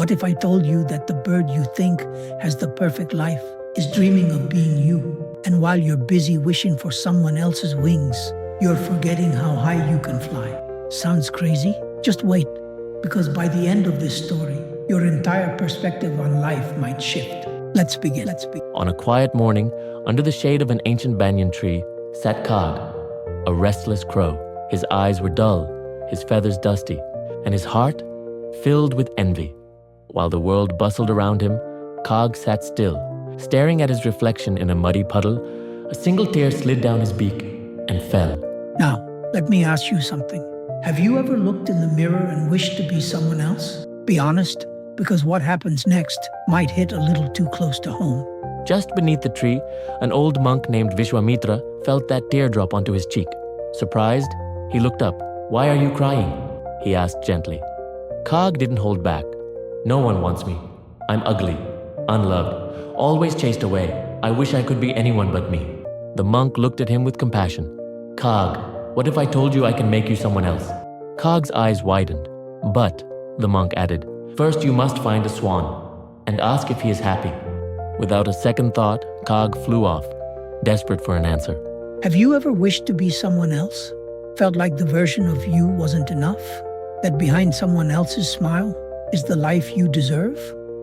What if I told you that the bird you think has the perfect life is dreaming of being you, and while you're busy wishing for someone else's wings, you're forgetting how high you can fly? Sounds crazy? Just wait, because by the end of this story, your entire perspective on life might shift. Let's begin. On a quiet morning, under the shade of an ancient banyan tree, sat Kag, a restless crow. His eyes were dull, his feathers dusty, and his heart filled with envy. While the world bustled around him, Kag sat still, staring at his reflection in a muddy puddle. A single tear slid down his beak and fell. Now, let me ask you something. Have you ever looked in the mirror and wished to be someone else? Be honest, because what happens next might hit a little too close to home. Just beneath the tree, an old monk named Vishwamitra felt that teardrop onto his cheek. Surprised, he looked up. "Why are you crying?" he asked gently. Kag didn't hold back. "No one wants me. I'm ugly, unloved, always chased away. I wish I could be anyone but me." The monk looked at him with compassion. "Kag, what if I told you I can make you someone else?" Kag's eyes widened. "But," the monk added, "first you must find a swan and ask if he is happy." Without a second thought, Kag flew off, desperate for an answer. Have you ever wished to be someone else? Felt like the version of you wasn't enough? That behind someone else's smile is the life you deserve?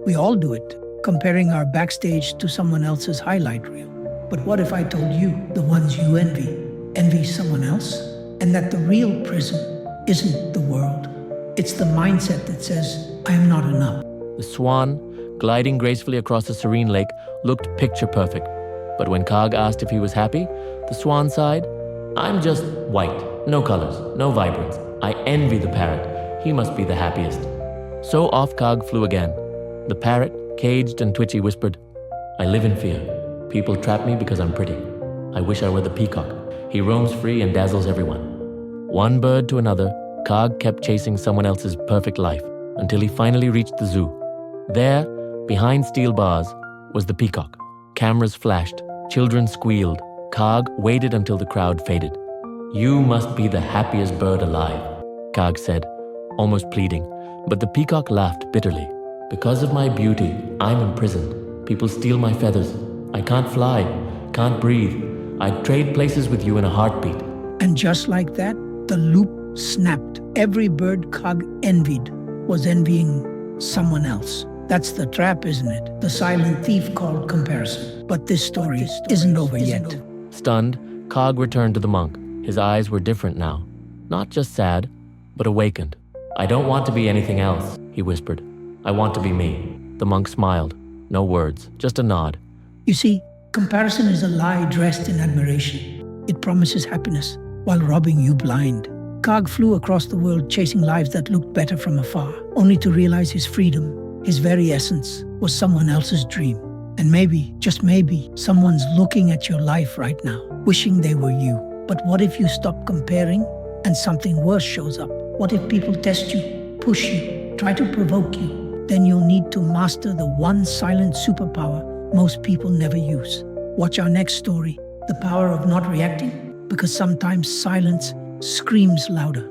We all do it, comparing our backstage to someone else's highlight reel. But what if I told you the ones you envy someone else? And that the real prison isn't the world. It's the mindset that says, I am not enough. The swan, gliding gracefully across the serene lake, looked picture perfect. But when Kag asked if he was happy, the swan sighed, "I'm just white, no colors, no vibrance. I envy the parrot. He must be the happiest." So off Kag flew again. The parrot, caged and twitchy, whispered, "I live in fear. People trap me because I'm pretty. I wish I were the peacock. He roams free and dazzles everyone." One bird to another, Kag kept chasing someone else's perfect life until he finally reached the zoo. There, behind steel bars, was the peacock. Cameras flashed, children squealed. Kag waited until the crowd faded. "You must be the happiest bird alive," Kag said, almost pleading. But the peacock laughed bitterly. "Because of my beauty, I'm imprisoned. People steal my feathers. I can't fly, can't breathe. I'd trade places with you in a heartbeat." And just like that, the loop snapped. Every bird Kag envied was envying someone else. That's the trap, isn't it? The silent thief called comparison. But this story isn't over yet. Stunned, Kag returned to the monk. His eyes were different now. Not just sad, but awakened. "I don't want to be anything else," he whispered. "I want to be me." The monk smiled. No words, just a nod. You see, comparison is a lie dressed in admiration. It promises happiness while robbing you blind. Kag flew across the world chasing lives that looked better from afar, only to realize his freedom, his very essence, was someone else's dream. And maybe, just maybe, someone's looking at your life right now, wishing they were you. But what if you stop comparing and something worse shows up? What if people test you, push you, try to provoke you? Then you'll need to master the one silent superpower most people never use. Watch our next story, The Power of Not Reacting, because sometimes silence screams louder.